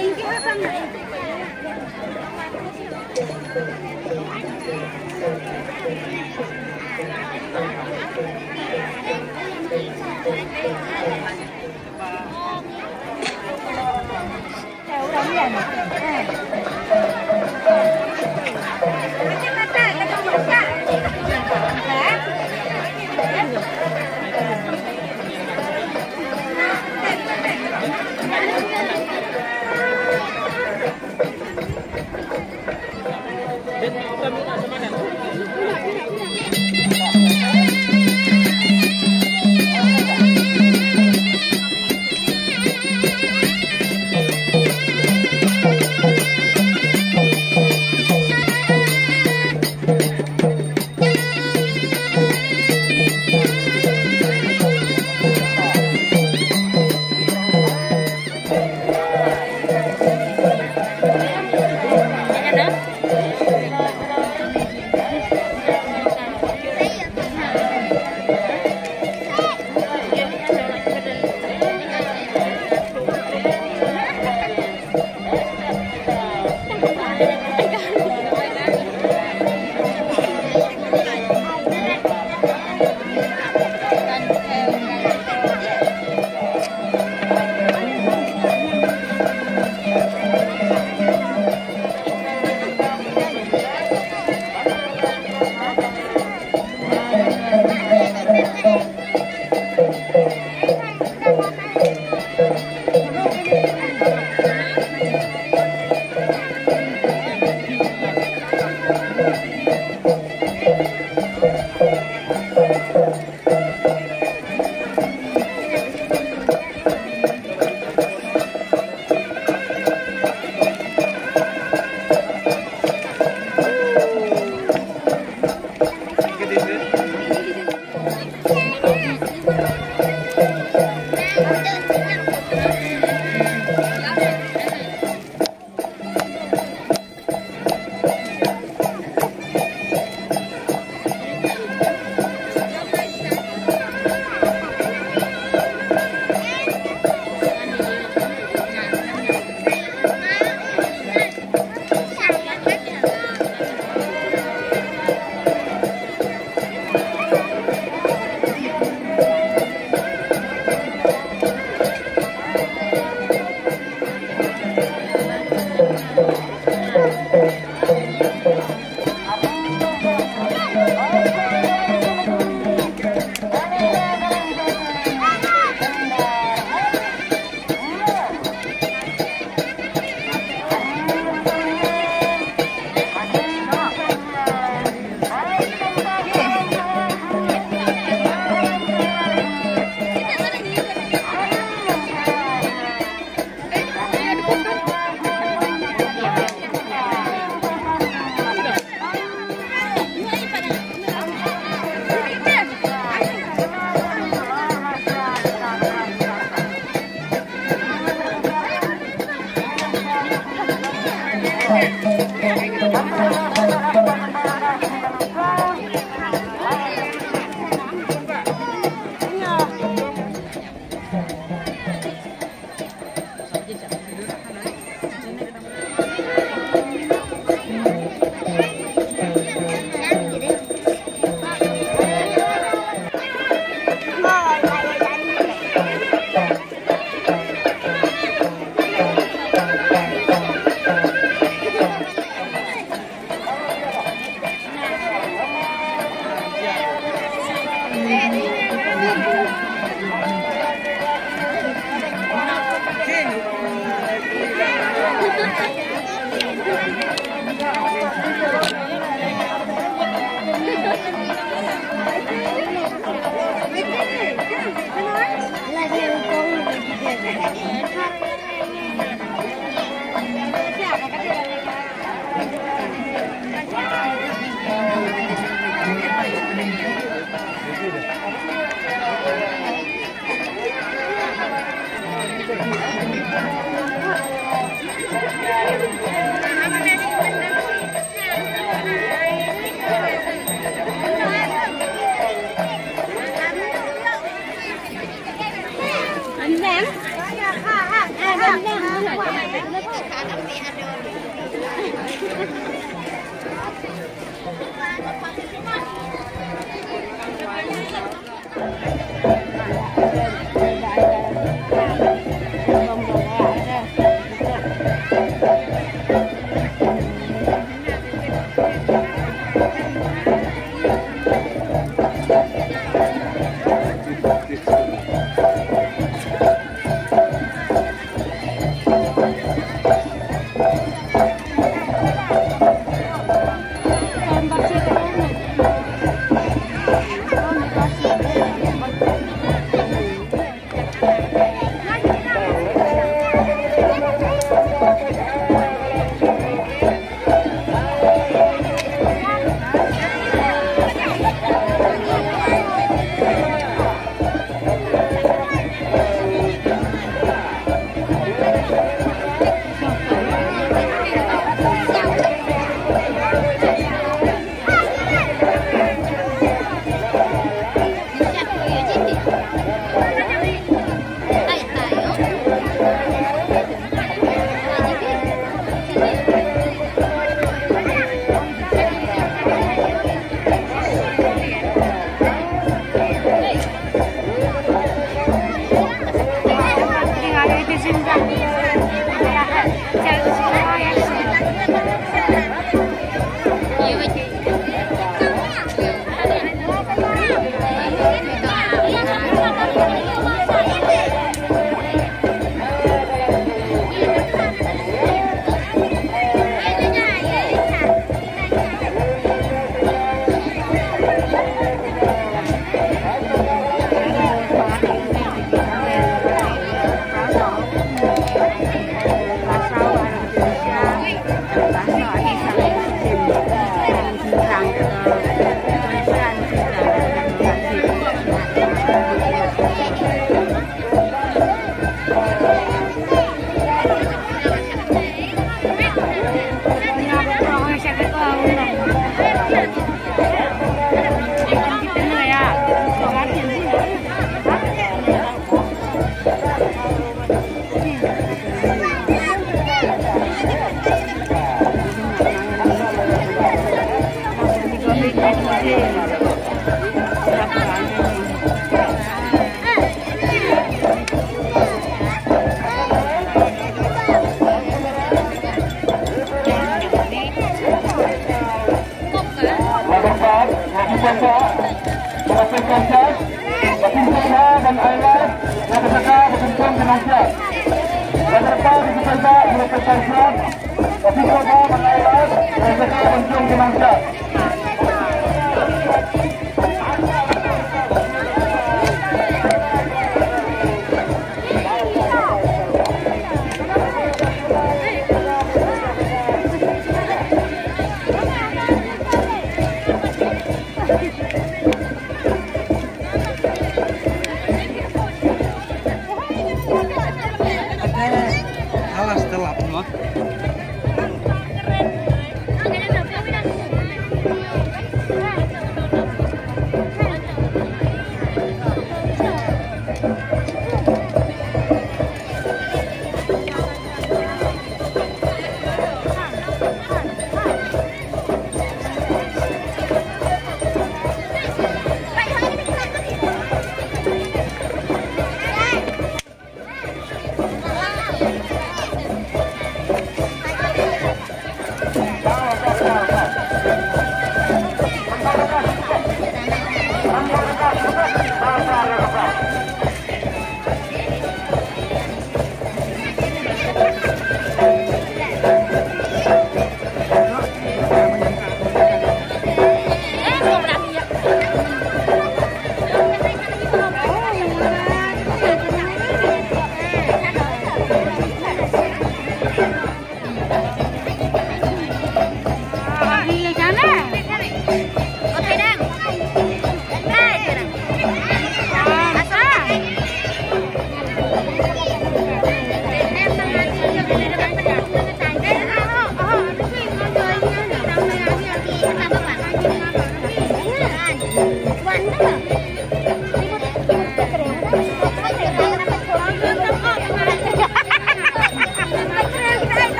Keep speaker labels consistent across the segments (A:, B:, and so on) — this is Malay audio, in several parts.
A: Thank you.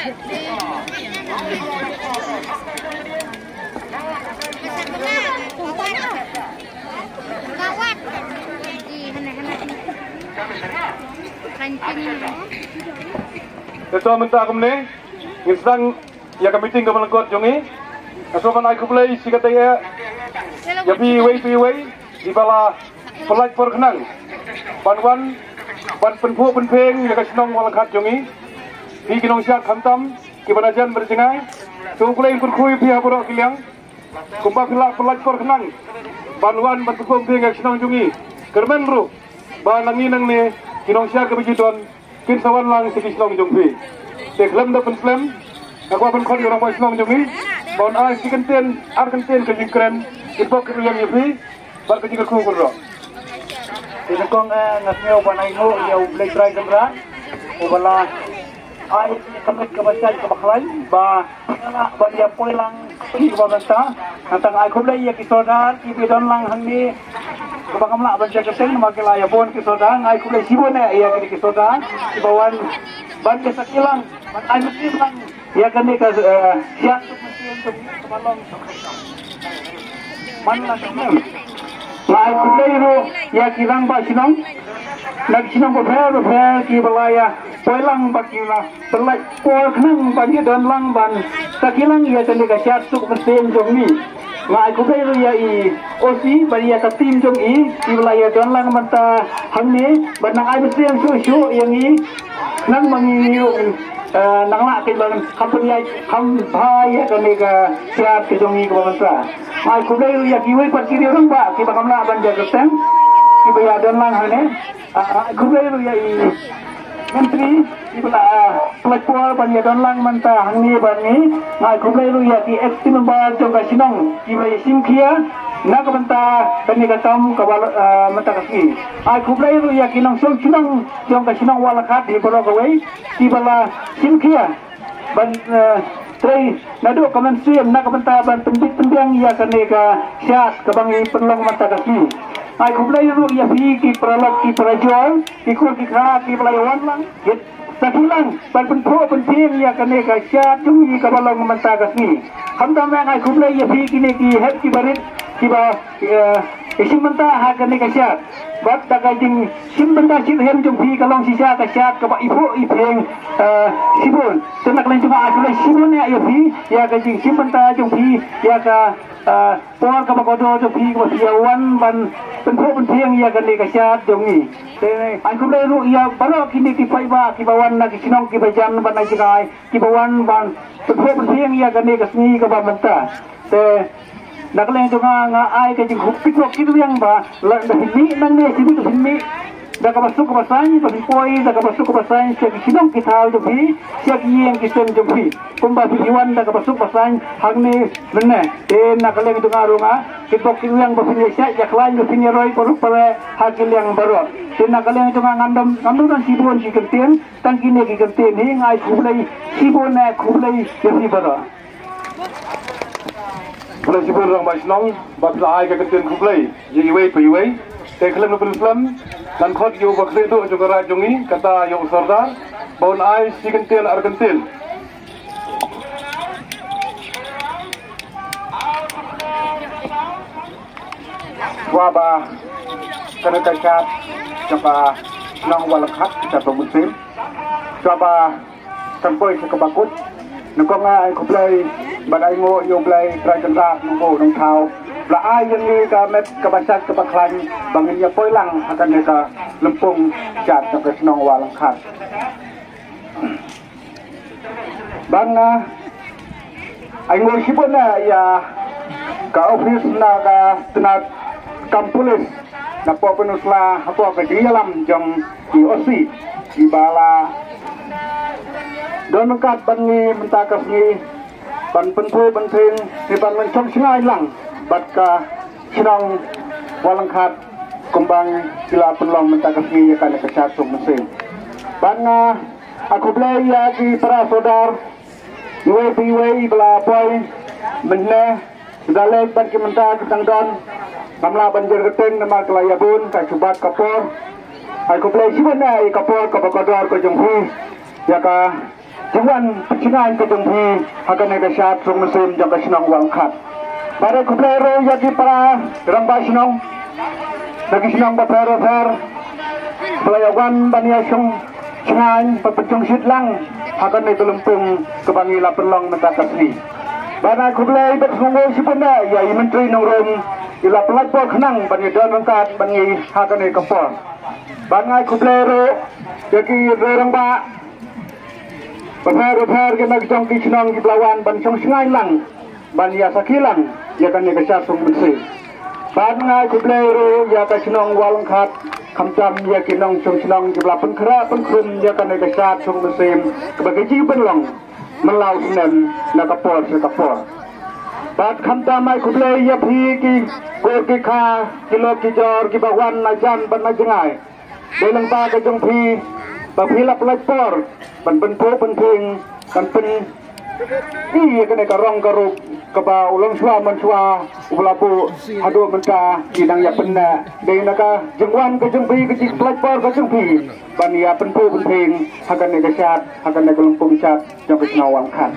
A: Gawat.
B: Ketua mentah kemne, ngisang ya kamiting kemelengkot jongi, asopan aku play si katanya, ya piway di bala pelaj perkenang, banwan ban penpu penpeng ya kasinong walangkat jongi, di kinong siat khantam, kibanajan berjengai, tungkulai berkui pihak borok kiliang, kumpa pelaj perkenang, banwan ban penpu penpeng ya kasinong jongi, kermenru, banangi nang ne kinong siat kebejiton. Kin sawan lang si Kisnong Jongpi. Teklam da penslam, aku akan kon orang Kisnong Jongpi. Bon ai si kenten, ar kenten ke jingkren, ipok yang yepi, bar ke jingkren kurro.
C: Ini kong ngasnya ubanai ngo ya ublay try kamera, ubala ai kamit kebasan kebaklai, ba dia poilang ini kebabanta, tentang ai kublay ya kisodan, ibidon lang hangni. Kapag kamla ban siya kasing magkila yapon kisodan ay kulay sibon na iya kini kisodan ibawan ban ka sakilang ban ay muslim lang iya kani ka siya untuk kemalong man lang kamla la ay kulay ro ya kilang ba sinong nagsinong ko fair ki balaya poilang bakila terlai por nang ban don lang ban sakilang iya kani ka siya untuk muslim jongni Ngai kukai ru ya i osi bari ya tim jong i wilayah don lang manta hamni banang ai mesti yang su yang i nang mangi nang la ke bang kampung ya ham bhai ya kane ka siap ke jong i ko manta ngai kukai ru ya kiwai par kiri orang ba ki bakam la ban ja keteng ki baya don lang hane kukai ru ya i menteri ibla pelakor ban ya don lang manta hangni bani ngai kukai ru ya ki estim ba jong ka sinong ki bai sim kia na ka manta kani ka tam ka manta kasi ai kukai ru ya ki nong song sinong jong ka sinong wala khat di boro kawai ki bala sim kia ban tray nado kaman sim na ka manta ban tembang ya kani ka syat ka bangi penlong manta kasi ai kukai ru ya fi ki pralok ki prajol ki kur ki kha ki pelayawan lang sakilang ban penpo penting ya kane ka syat tungi ka balong manta kasni hamdam yang ai kublai ya fi kini ki het ki barit ki ba isim manta ha kane ka syat bat daga jing sim manta sim hem jung fi kalong sisa ka syat ka ba ibu ipeng sibun tenak lain cuma aku lai sibun ya fi ya ka jing sim manta jung fi ya ka por ka ba kodo jung fi ka siawan ban penpo penting ya kane ka syat jung ni ai kublai ru ya balo kini ki pai ba ki bawan na ki sinong ki bajan ban ai jikai ki bawan ban penpo penting ya kane ka sni ka ba manta te nakaleng tu nga ai ka jing hupik lo kitu yang ba la himi nang ne sibu himi da ka masuk ka basan pa poi da ka masuk ka basan sia ki sinong ki thau jo bi sia ki yang ki sen jo bi kumba biwan da ka masuk basan hang ne nne te nakaleng tu nga ru nga ki tok ki yang ba pini sia ya klan jo pini roi por pare hakil yang baru te nakaleng tu nga ngandam dan sibun si kertien tang ki ne ki kertien hi ngai khulai sibun na khulai ke si baru Kalau sibuk orang Maisnong, bapa ai ke kenten kublai, jadi wei piwei, teklam nu berslam, dan khot yo bakse tu juga rajungi, kata yo sardar, baun ai si kenten ar kenten. Wabah, kena kacat, coba nang walakhat, coba muslim, coba tempoi sekebakut, nukong ai kublai. Badai ngo yo play trajan rat ngo nong thau la ai yang ni ka met ka basat ka baklan bangin ya poilang akan ka lempung jat ka snong walang khat bang ai ngo sibona ya ka office na ka tenat kampulis na po penusla atau ka dialam jong di osi di bala don kat bangi mentakas ni ban penpo penting di ban mencong singai lang bat ka sinong walang khat kumbang sila penlong mentakasi akan kecatung mesin ban aku blay ya di para saudar iwe piwe bela boy meneh dalek ban ki mentak tang don kamla banjir keteng nama kelayabun ka cubat kapor aku blay sibana kapor ka bakodor ka jenghu ya ka Jangan percinaan ke jengpi akan negasiat sung musim jangka senang wang kat. Pada kuplero yaki para rambah senang, lagi senang bapero per, pelayawan bania sung senang berpencung sitlang akan negolempung kebangi lapelong mentakas ni. Pada kuplero bersungguh sipunda yai menteri nongrum ila pelajpor kenang bani dan rangkat bani akan negapor. Bangai kuplero yaki rambah Berhar ke nak jong kisnong di Pelawan ban song sengai lang ban ya sakilang ya kan negasiat song mensi ban ngai kublero ya ka senong walong khat kamjam ya kinong song senong di Pelawan kera pengkrum ya kan negasiat song mensi sebagai ji benlong melau senen nak kapor ban kamjam mai kuble ya phi ki kor ki kha kilo ki jor ki bawan najan ban najengai delang ta ke jong phi Bapila pelajpor, ban benpo penting, kan pen, iya kena karong karuk, keba ulang sua mensua, ulapu hadu menta, idang ya pena, dengan naka jengwan ke jengpi ke jik pelajpor ke jengpi, ban ya penpo penting, akan negasiat, akan negolumpung cat, yang kesenawang kan.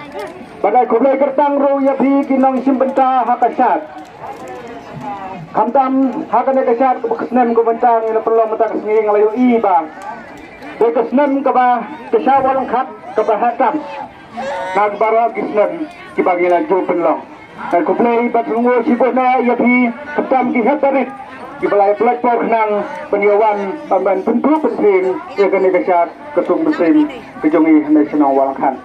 C: Badai kublai kertang ru ya pi kinong simbenta hakasat. Kamtam akan negasiat kebekesnem kebentang, yang perlu mentang kesenging ngalayu iba. Kesnem keba kesyawal kat keba hatam nak bara kisnem kibagilan jo penlong dan kuplei batungwo sibona yapi ketam ki hatarit kibalai pelajpor kenang penyawan pamban pentu penting ya kene kesat ketung mesin kejongi nasional walangkan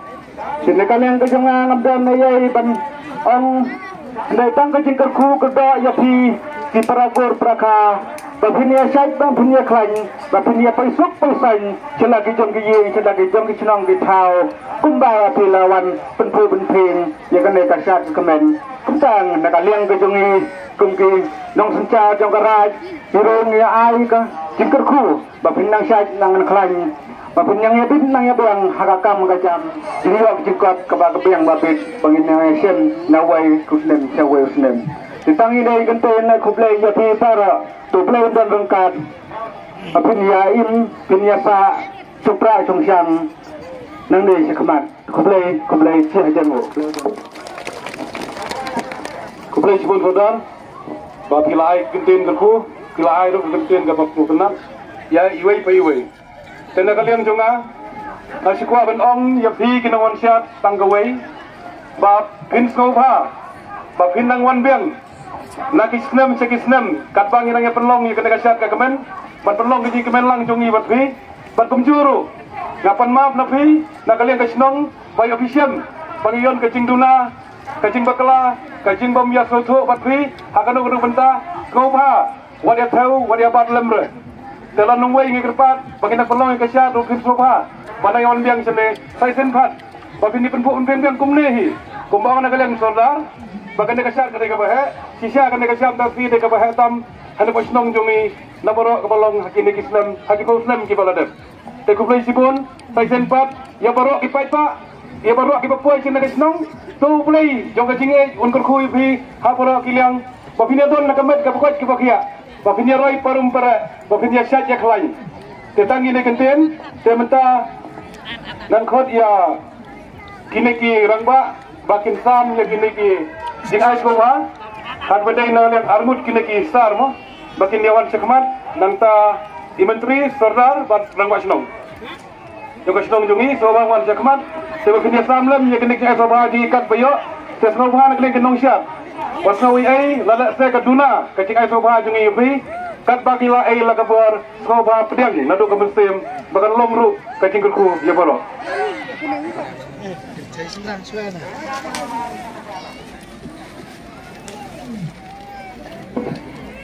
C: sinekan yang kejongan amdan yai ban ong ndai tang kejingkerku kedo yapi di paragur praka Bapunya syait, bapunya klan, bapunya paisuk paisan, celagi jong giye, celagi jong gicenong gitau, kumbara pilawan, penpu penting, ya kan nekasat kemen, kentang nakaliang kejongi, kumki, nong senca jong garaj, hirung ya ai ka, jingkerku, bapinang syait nangan klan, bapunyang ya bin nang ya bang hakakam kajam, jiriwak jingkot kebiang bapit, banginang esen, nawai kusnem, syawai usnem. Ditangi dari genten kublai yati para tublai dan rengkat pinya sa supra chongsyang nang dei sekemat kublai sehajanmu kublai sibun rodan ba pilai genten kerku pilai ro genten ka bakmu kenap ya iwei pa iwei tena kalian jonga nasikwa ben ong ya phi kinawan syat tanggawei ba pin skova ba pin nang wan biang nakisnem sekisnem katbang inang ya penlong ya kena kasyat ka kemen ban penlong di kemen lang jongi bat phi ban kumjuru ngapan maaf na phi na kalian kasnong bay official pangiyon kajing duna kajing bakla kajing bom ya soto bat phi hakano guru benta ngobha wadia thau wadia bat lemre telan nungwei ngi kerpat bangina penlong ya kasyat ru sobha mana yang biang sene sai sen phat babini penpu biang kumnehi kumbang na kalian saudar bagan negasiat ketika bahaya, sisa akan negasiat tapi dekat bahaya tam, hendak bersenang jongi, namporo kebalong hakim Islam, hakim Islam kibalader. Tekuplay sibun, saya sempat, ya baru kipai pak, ya baru kipai puai sini negasnong, tu play, jong kacing unkor kui pi, haporo kiliang, bapinya don nakamet kapukot kipakia, bapinya roy parum para, bapinya syat jak lain. Tetangi negenten, tementa, dan khot ya, kini ki rangba, bakin sam lagi ki. Jika aku mah, kan benda yang armut kini kisar mo, bakin yawan sekemat, nangta imentri serdar bat rangwa senong. Jika senong jungi, sobang wan sekemat, sebagai dia samlem, ya kini kisah sobang diikat bayo, sesenong bahan kini kenong siap. Wasnawi ay, lalak saya keduna, kecik ay sobang jungi yupi, kat bakila ay lagabor, sobang pediang, nadu kebersem, bahkan lomru, kecik kerku, ya bolo.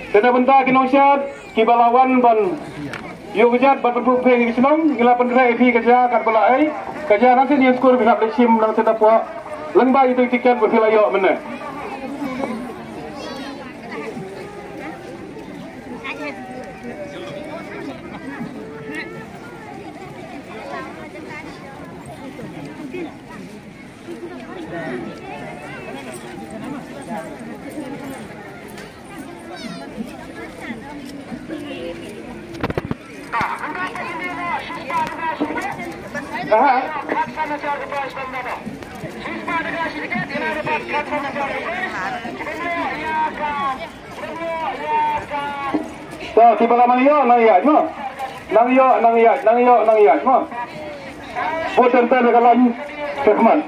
C: Tena benta kinong syat kibalawan ban yo gejat ban penpu peng kisnong gila pendrai pi kerja kat balai kerja nanti dia skor bisa lesim nang tena puak lengba itu tiket berfilayo mana
B: So, tiba nang iya, mo. Nang iya, mo. Boten terkalan Rahman.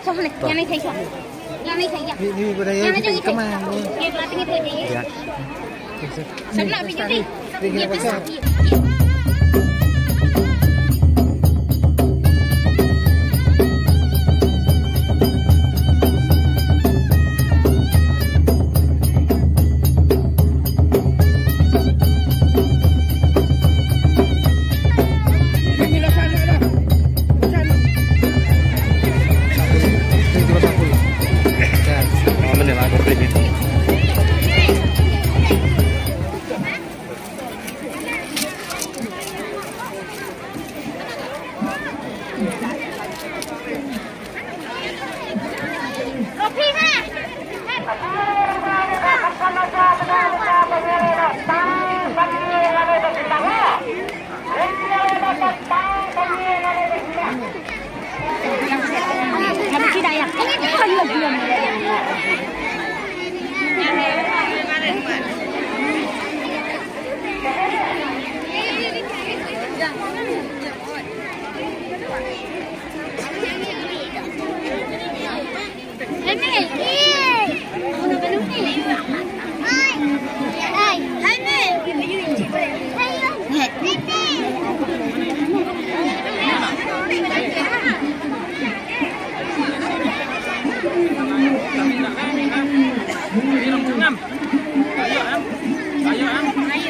A: Sao này, nhà này thấy chưa? Nhà này thấy chưa?
D: Đi vào đây thì come on luôn.
A: Nhà là tiếng thôi đấy.
D: Dạ.
A: Sắm lại video đi.
D: Đi vào sao?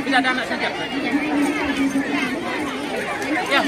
E: Tidak ada anak saja. Ya.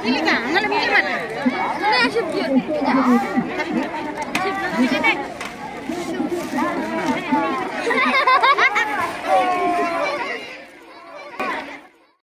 A: Ini kan, lebih gimana? Ini asyik